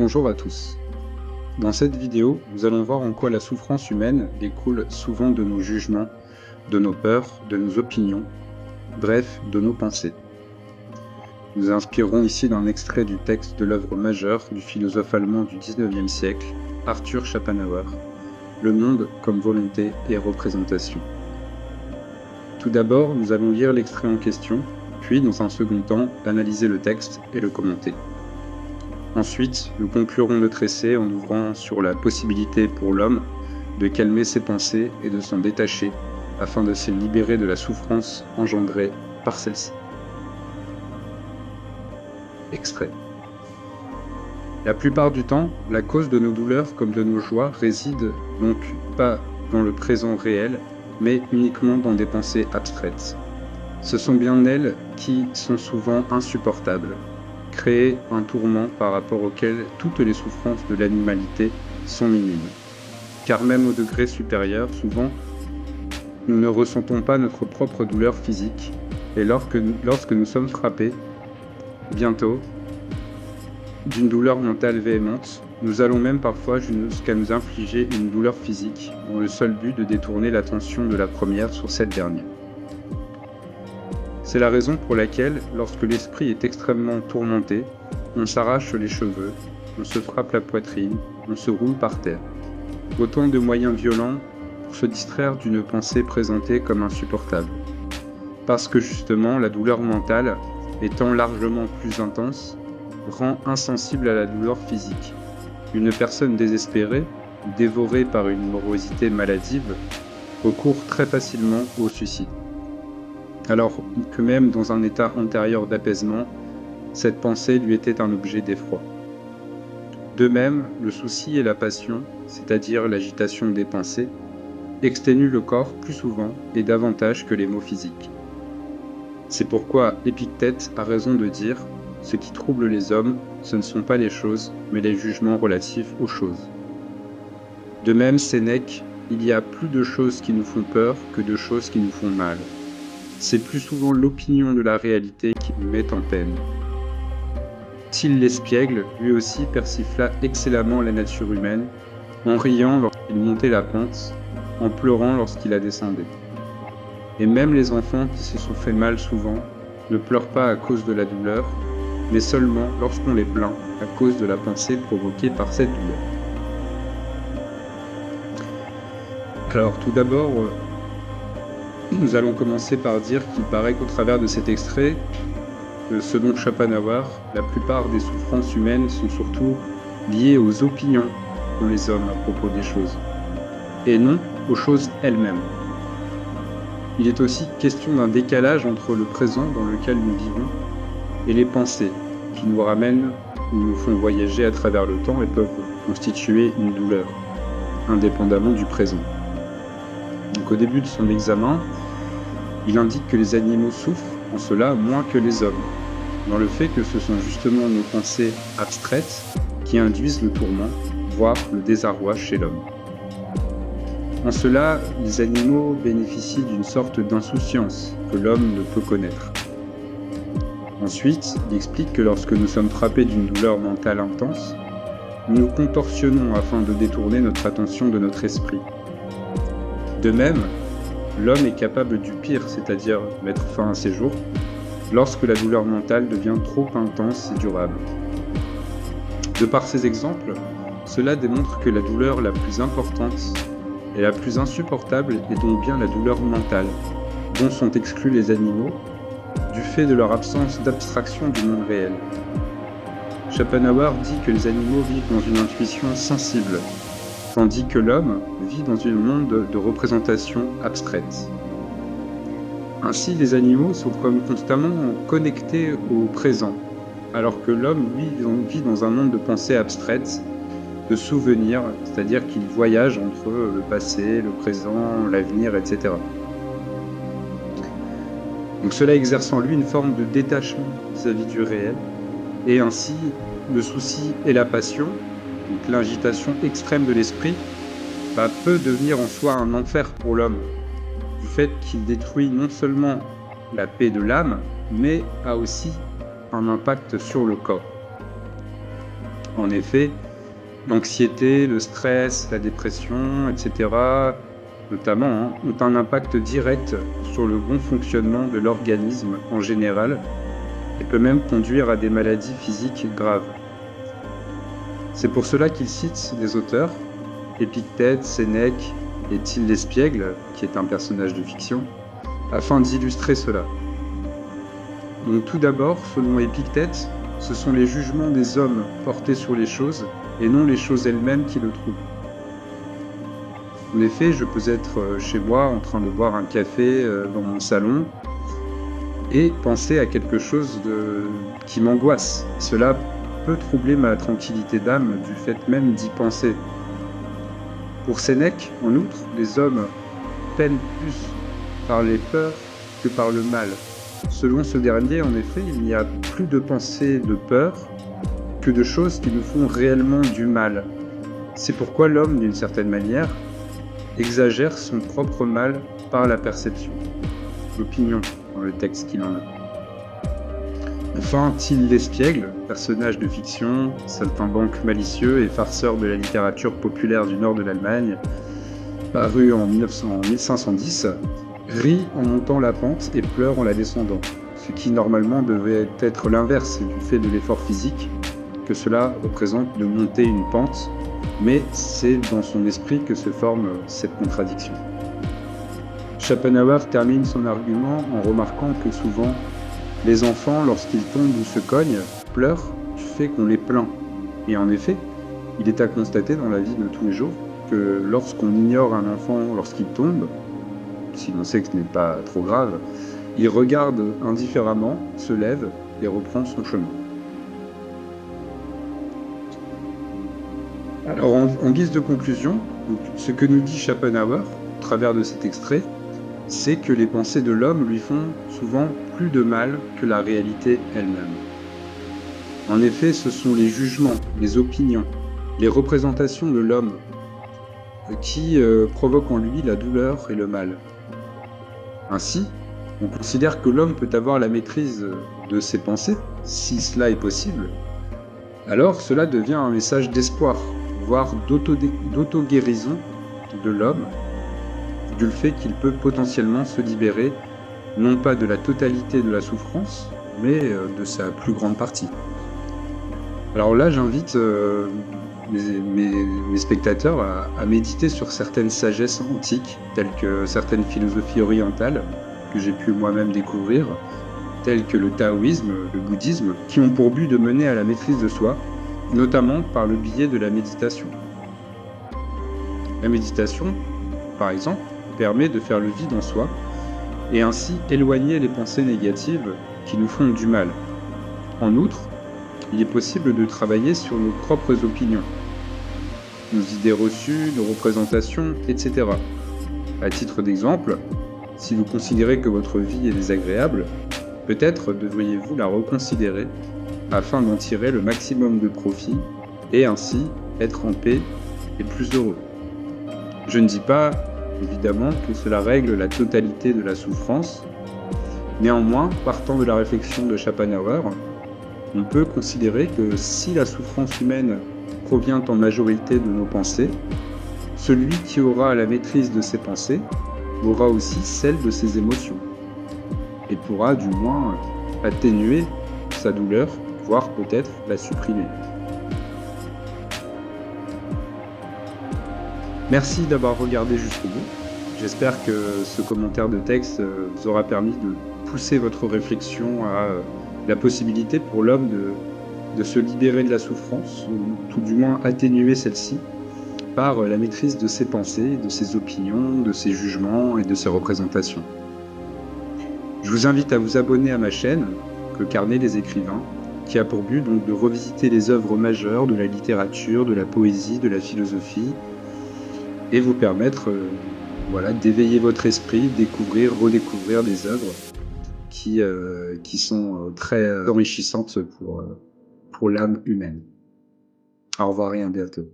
Bonjour à tous. Dans cette vidéo, nous allons voir en quoi la souffrance humaine découle souvent de nos jugements, de nos peurs, de nos opinions, bref, de nos pensées. Nous inspirons ici d'un extrait du texte de l'œuvre majeure du philosophe allemand du XIXe siècle, Arthur Schopenhauer, Le monde comme volonté et représentation. Tout d'abord, nous allons lire l'extrait en question, puis, dans un second temps, analyser le texte et le commenter. Ensuite, nous conclurons notre essai en ouvrant sur la possibilité pour l'homme de calmer ses pensées et de s'en détacher afin de se libérer de la souffrance engendrée par celle-ci. Extrait. La plupart du temps, la cause de nos douleurs comme de nos joies réside donc pas dans le présent réel, mais uniquement dans des pensées abstraites. Ce sont bien elles qui sont souvent insupportables, créer un tourment par rapport auquel toutes les souffrances de l'animalité sont minimes. Car même au degré supérieur, souvent, nous ne ressentons pas notre propre douleur physique, et lorsque nous sommes frappés, bientôt, d'une douleur mentale véhémente, nous allons même parfois jusqu'à nous infliger une douleur physique, dans le seul but de détourner l'attention de la première sur cette dernière. C'est la raison pour laquelle, lorsque l'esprit est extrêmement tourmenté, on s'arrache les cheveux, on se frappe la poitrine, on se roule par terre. Autant de moyens violents pour se distraire d'une pensée présentée comme insupportable. Parce que justement, la douleur mentale, étant largement plus intense, rend insensible à la douleur physique. Une personne désespérée, dévorée par une morosité maladive, recourt très facilement au suicide. Alors que même dans un état antérieur d'apaisement, cette pensée lui était un objet d'effroi. De même, le souci et la passion, c'est-à-dire l'agitation des pensées, exténuent le corps plus souvent et davantage que les maux physiques. C'est pourquoi Épictète a raison de dire « Ce qui trouble les hommes, ce ne sont pas les choses, mais les jugements relatifs aux choses. » De même, Sénèque, il y a plus de choses qui nous font peur que de choses qui nous font mal. C'est plus souvent l'opinion de la réalité qui nous met en peine. Till l'Espiègle, lui aussi, persifla excellemment la nature humaine, en riant lorsqu'il montait la pente, en pleurant lorsqu'il la descendait. Et même les enfants qui se sont fait mal souvent ne pleurent pas à cause de la douleur, mais seulement lorsqu'on les plaint à cause de la pensée provoquée par cette douleur. Alors tout d'abord, nous allons commencer par dire qu'il paraît qu'au travers de cet extrait, selon Schopenhauer, la plupart des souffrances humaines sont surtout liées aux opinions qu'ont les hommes à propos des choses, et non aux choses elles-mêmes. Il est aussi question d'un décalage entre le présent dans lequel nous vivons et les pensées qui nous ramènent ou nous font voyager à travers le temps et peuvent constituer une douleur, indépendamment du présent. Donc au début de son examen, il indique que les animaux souffrent en cela moins que les hommes, dans le fait que ce sont justement nos pensées abstraites qui induisent le tourment, voire le désarroi chez l'homme. En cela, les animaux bénéficient d'une sorte d'insouciance que l'homme ne peut connaître. Ensuite, il explique que lorsque nous sommes frappés d'une douleur mentale intense, nous nous contorsionnons afin de détourner notre attention de notre esprit. De même, l'homme est capable du pire, c'est-à-dire mettre fin à ses jours, lorsque la douleur mentale devient trop intense et durable. De par ces exemples, cela démontre que la douleur la plus importante et la plus insupportable est donc bien la douleur mentale, dont sont exclus les animaux, du fait de leur absence d'abstraction du monde réel. Schopenhauer dit que les animaux vivent dans une intuition sensible, tandis que l'homme vit dans un monde de représentation abstraite. Ainsi, les animaux sont comme constamment connectés au présent, alors que l'homme, lui, vit dans un monde de pensées abstraites, de souvenirs, c'est-à-dire qu'il voyage entre le passé, le présent, l'avenir, etc. Donc cela exerce en lui une forme de détachement vis-à-vis du réel, et ainsi le souci et la passion, donc l'agitation extrême de l'esprit, peut devenir en soi un enfer pour l'homme, du fait qu'il détruit non seulement la paix de l'âme, mais a aussi un impact sur le corps. En effet, l'anxiété, le stress, la dépression, etc., notamment, ont un impact direct sur le bon fonctionnement de l'organisme en général et peut même conduire à des maladies physiques graves. C'est pour cela qu'il cite des auteurs, Épictète, Sénèque et Till l'Espiègle, qui est un personnage de fiction, afin d'illustrer cela. Donc tout d'abord, selon Épictète, ce sont les jugements des hommes portés sur les choses et non les choses elles-mêmes qui le troublent. En effet, je peux être chez moi en train de boire un café dans mon salon et penser à quelque chose qui m'angoisse. Cela peut troubler ma tranquillité d'âme du fait même d'y penser. Pour Sénèque, en outre, les hommes peinent plus par les peurs que par le mal. Selon ce dernier, en effet, il n'y a plus de pensée de peur que de choses qui nous font réellement du mal. C'est pourquoi l'homme, d'une certaine manière, exagère son propre mal par la perception. L'opinion, dans le texte qu'il en a. Enfin, Till l'Espiègle, personnage de fiction, saltimbanque malicieux et farceur de la littérature populaire du nord de l'Allemagne, paru en 1510, rit en montant la pente et pleure en la descendant, ce qui normalement devait être l'inverse du fait de l'effort physique que cela représente de monter une pente, mais c'est dans son esprit que se forme cette contradiction. Schopenhauer termine son argument en remarquant que souvent, les enfants, lorsqu'ils tombent ou se cognent, pleurent du fait qu'on les plaint. Et en effet, il est à constater dans la vie de tous les jours que lorsqu'on ignore un enfant lorsqu'il tombe, si l'on sait que ce n'est pas trop grave, il regarde indifféremment, se lève et reprend son chemin. Alors, en guise de conclusion, ce que nous dit Schopenhauer, au travers de cet extrait, c'est que les pensées de l'homme lui font souvent plus de mal que la réalité elle-même. En effet, ce sont les jugements, les opinions, les représentations de l'homme qui provoquent en lui la douleur et le mal. Ainsi, on considère que l'homme peut avoir la maîtrise de ses pensées, si cela est possible. Alors cela devient un message d'espoir, voire d'auto-guérison de l'homme, du fait qu'il peut potentiellement se libérer, non pas de la totalité de la souffrance, mais de sa plus grande partie. Alors là, j'invite mes spectateurs à méditer sur certaines sagesses antiques, telles que certaines philosophies orientales, que j'ai pu moi-même découvrir, telles que le taoïsme, le bouddhisme, qui ont pour but de mener à la maîtrise de soi, notamment par le biais de la méditation. La méditation, par exemple, permet de faire le vide en soi et ainsi éloigner les pensées négatives qui nous font du mal. En outre, il est possible de travailler sur nos propres opinions, nos idées reçues, nos représentations, etc. À titre d'exemple, si vous considérez que votre vie est désagréable, peut-être devriez-vous la reconsidérer afin d'en tirer le maximum de profit et ainsi être en paix et plus heureux. Je ne dis pas, évidemment, que cela règle la totalité de la souffrance. Néanmoins, partant de la réflexion de Schopenhauer, on peut considérer que si la souffrance humaine provient en majorité de nos pensées, celui qui aura la maîtrise de ses pensées aura aussi celle de ses émotions et pourra du moins atténuer sa douleur, voire peut-être la supprimer. Merci d'avoir regardé jusqu'au bout. J'espère que ce commentaire de texte vous aura permis de pousser votre réflexion à la possibilité pour l'homme de se libérer de la souffrance, ou tout du moins atténuer celle-ci, par la maîtrise de ses pensées, de ses opinions, de ses jugements et de ses représentations. Je vous invite à vous abonner à ma chaîne, Le Carnet des écrivains, qui a pour but donc de revisiter les œuvres majeures de la littérature, de la poésie, de la philosophie, et vous permettre d'éveiller votre esprit, découvrir, redécouvrir des œuvres qui sont très enrichissantes pour l'âme humaine. Au revoir et à bientôt.